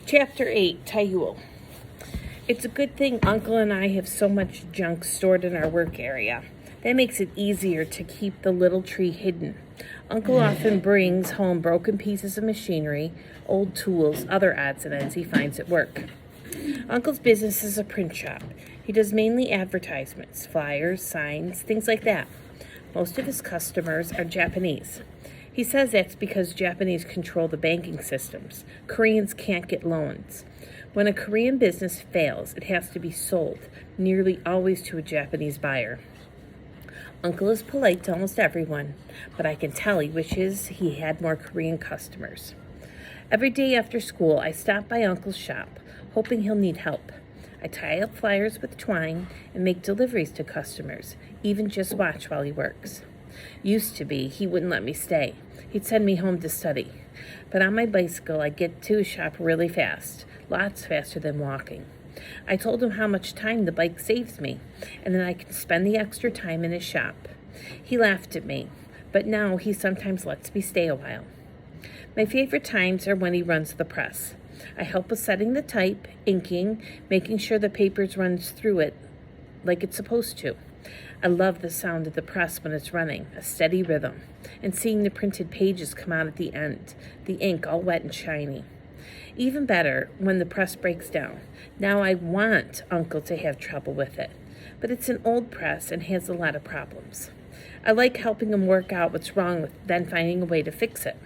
Chapter 8, Tayul. It's a good thing Uncle and I have so much junk stored in our work area. That makes it easier to keep the little tree hidden. Uncle often brings home broken pieces of machinery, old tools, other odds and ends he finds at work. Uncle's business is a print shop. He does mainly advertisements, flyers, signs, things like that. Most of his customers are Japanese. He says that's because Japanese control the banking systems. Koreans can't get loans. When a Korean business fails, it has to be sold, nearly always to a Japanese buyer. Uncle is polite to almost everyone, but I can tell he wishes he had more Korean customers. Every day after school, I stop by Uncle's shop, hoping he'll need help. I tie up flyers with twine and make deliveries to customers, even just watch while he works. Used to be, he wouldn't let me stay. He'd send me home to study. But on my bicycle, I get to his shop really fast, lots faster than walking. I told him how much time the bike saves me, and then I can spend the extra time in his shop. He laughed at me, but now he sometimes lets me stay a while. My favorite times are when he runs the press. I help with setting the type, inking, making sure the paper runs through it like it's supposed to. I love the sound of the press when it's running, a steady rhythm, and seeing the printed pages come out at the end, the ink all wet and shiny. Even better when the press breaks down. Now I want Uncle to have trouble with it, but it's an old press and has a lot of problems. I like helping him work out what's wrong with then finding a way to fix it.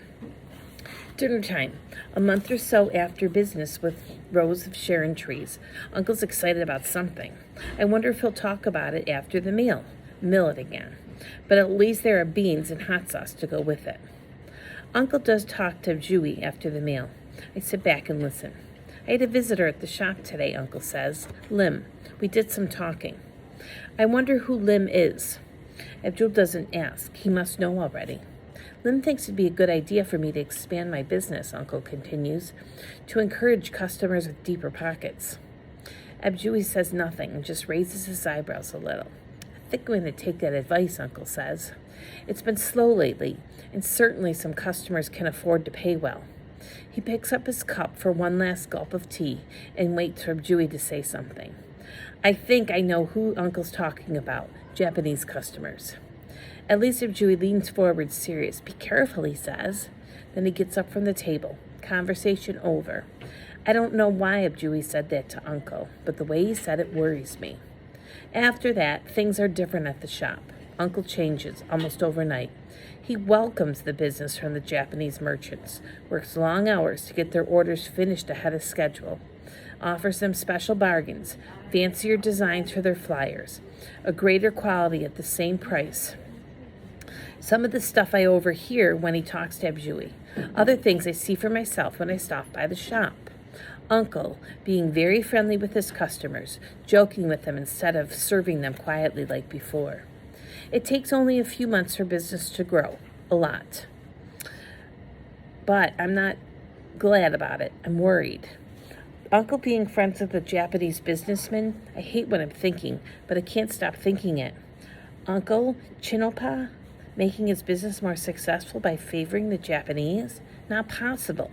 Dinner time, a month or so after business with rows of Sharon trees. Uncle's excited about something. I wonder if he'll talk about it after the meal. Millet again. But at least there are beans and hot sauce to go with it. Uncle does talk to Jui after the meal. I sit back and listen. I had a visitor at the shop today, Uncle says. Lim. We did some talking. I wonder who Lim is. Abdul doesn't ask. He must know already. Lim thinks it'd be a good idea for me to expand my business, Uncle continues, to encourage customers with deeper pockets. Abjui says nothing and just raises his eyebrows a little. I think I'm going to take that advice, Uncle says. It's been slow lately, and certainly some customers can afford to pay well. He picks up his cup for one last gulp of tea and waits for Abjui to say something. I think I know who Uncle's talking about, Japanese customers. At least Abjui leans forward serious. Be careful, he says. Then he gets up from the table. Conversation over. I don't know why Abjui said that to Uncle, but the way he said it worries me. After that, things are different at the shop. Uncle changes, almost overnight. He welcomes the business from the Japanese merchants, works long hours to get their orders finished ahead of schedule, offers them special bargains, fancier designs for their flyers, a greater quality at the same price. Some of the stuff I overhear when he talks to Abjui. Other things I see for myself when I stop by the shop. Uncle being very friendly with his customers, joking with them instead of serving them quietly like before. It takes only a few months for business to grow. A lot. But I'm not glad about it. I'm worried. Uncle being friends with a Japanese businessman, I hate what I'm thinking, but I can't stop thinking it. Uncle Chinopa making his business more successful by favoring the Japanese? Not possible.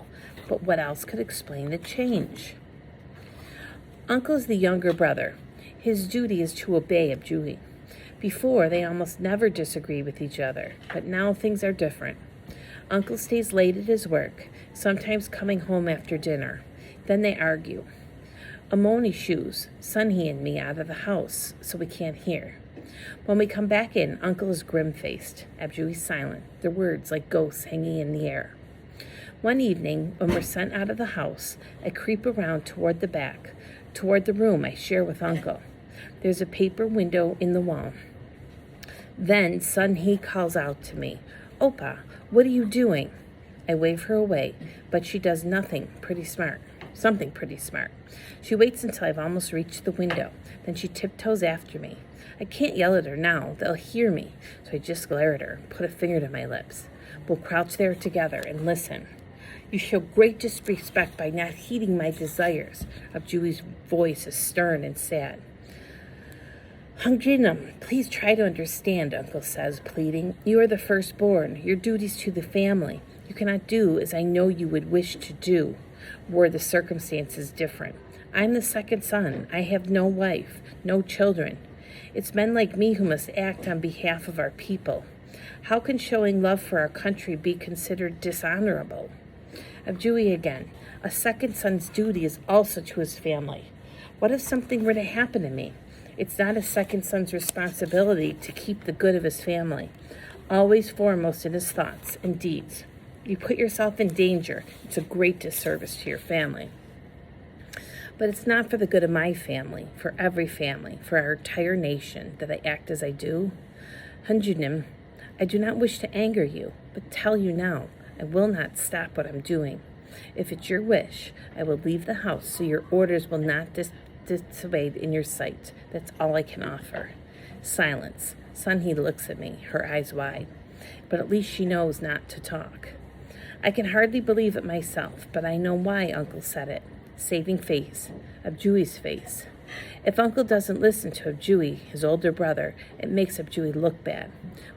But what else could explain the change? Uncle is the younger brother. His duty is to obey Abjui. Before, they almost never disagree with each other, but now things are different. Uncle stays late at his work, sometimes coming home after dinner. Then they argue. Amoni shoos Sunhee and me out of the house so we can't hear. When we come back in, Uncle is grim-faced. Abjui's silent, their words like ghosts hanging in the air. One evening, when we're sent out of the house, I creep around toward the back, toward the room I share with Uncle. There's a paper window in the wall. Then Sunhee calls out to me, Oppa, what are you doing? I wave her away, but she does something pretty smart. She waits until I've almost reached the window. Then she tiptoes after me. I can't yell at her now. They'll hear me. So I just glare at her, put a finger to my lips. We'll crouch there together and listen. You show great disrespect by not heeding my desires. Abjui's voice is stern and sad. Hungjinam, please try to understand, Uncle says, pleading. You are the firstborn. Your duty's to the family. You cannot do as I know you would wish to do, were the circumstances different. I'm the second son. I have no wife, no children. It's men like me who must act on behalf of our people. How can showing love for our country be considered dishonorable? Abjui again. A second son's duty is also to his family. What if something were to happen to me? It's not a second son's responsibility to keep the good of his family, always foremost in his thoughts and deeds. You put yourself in danger. It's a great disservice to your family. But it's not for the good of my family, for every family, for our entire nation that I act as I do. Hunjunim, I do not wish to anger you, but tell you now, I will not stop what I'm doing. If it's your wish, I will leave the house so your orders will not disobeyed in your sight. That's all I can offer. Silence. Sunhee looks at me, her eyes wide. But at least she knows not to talk. I can hardly believe it myself, but I know why Uncle said it. Saving face. Abjui's face. If Uncle doesn't listen to Abjui, his older brother, it makes Abjui look bad.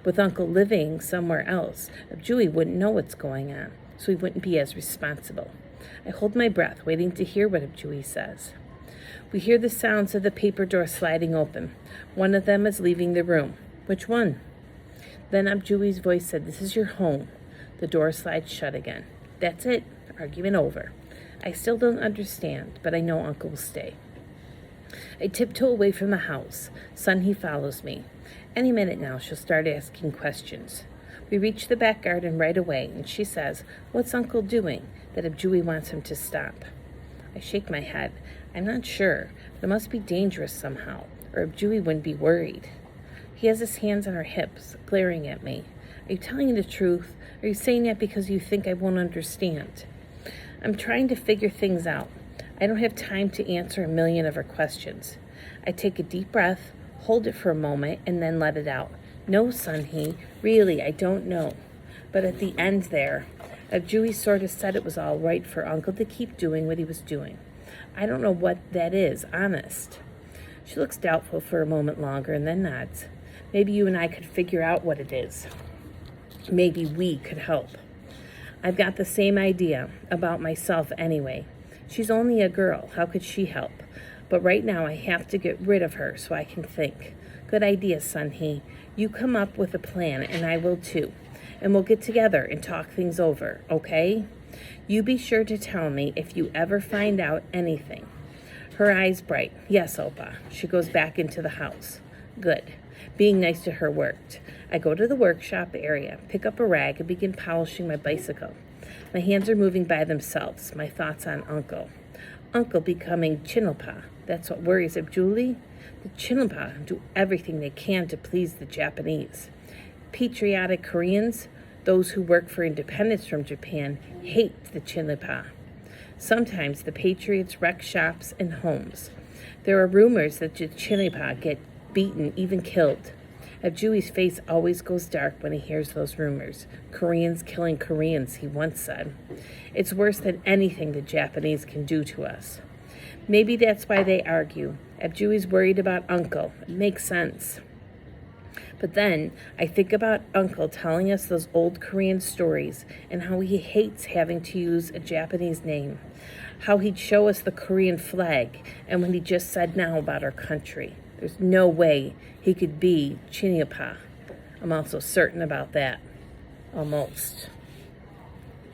With Uncle living somewhere else, Abjui wouldn't know what's going on, so he wouldn't be as responsible. I hold my breath, waiting to hear what Abjui says. We hear the sounds of the paper door sliding open. One of them is leaving the room. Which one? Then Abjui's voice said, "This is your home." The door slides shut again. That's it. Argument over. I still don't understand, but I know Uncle will stay. I tiptoe away from the house. Sunhee follows me. Any minute now, she'll start asking questions. We reach the back garden right away, and she says, "What's Uncle doing?" that Abjui wants him to stop. I shake my head. I'm not sure, but it must be dangerous somehow, or Abjui wouldn't be worried. He has his hands on her hips, glaring at me. Are you telling the truth? Or are you saying that because you think I won't understand? I'm trying to figure things out. I don't have time to answer a million of her questions. I take a deep breath, hold it for a moment, and then let it out. No, Sunhee, really, I don't know. But at the end there, Abjui sort of said it was all right for Uncle to keep doing what he was doing. I don't know what that is, honest. She looks doubtful for a moment longer and then nods. Maybe you and I could figure out what it is. Maybe we could help. I've got the same idea about myself anyway. She's only a girl. How could she help? But right now I have to get rid of her so I can think. Good idea, Sunhee. You come up with a plan and I will too. And we'll get together and talk things over, okay? You be sure to tell me if you ever find out anything. Her eyes bright. Yes, Opa. She goes back into the house. Good. Being nice to her worked. I go to the workshop area, pick up a rag, and begin polishing my bicycle. My hands are moving by themselves, my thoughts on Uncle. Uncle becoming Chinilpa. That's what worries Abjuli. The Chinilpa do everything they can to please the Japanese. Patriotic Koreans, those who work for independence from Japan, hate the Chinilpa. Sometimes the patriots wreck shops and homes. There are rumors that the Chinilpa get beaten, even killed. Abjui's face always goes dark when he hears those rumors. Koreans killing Koreans, he once said. It's worse than anything the Japanese can do to us. Maybe that's why they argue. Abjui's worried about Uncle. It makes sense. But then I think about Uncle telling us those old Korean stories and how he hates having to use a Japanese name. How he'd show us the Korean flag and what he just said now about our country. There's no way he could be Chinilpa. I'm also certain about that. Almost.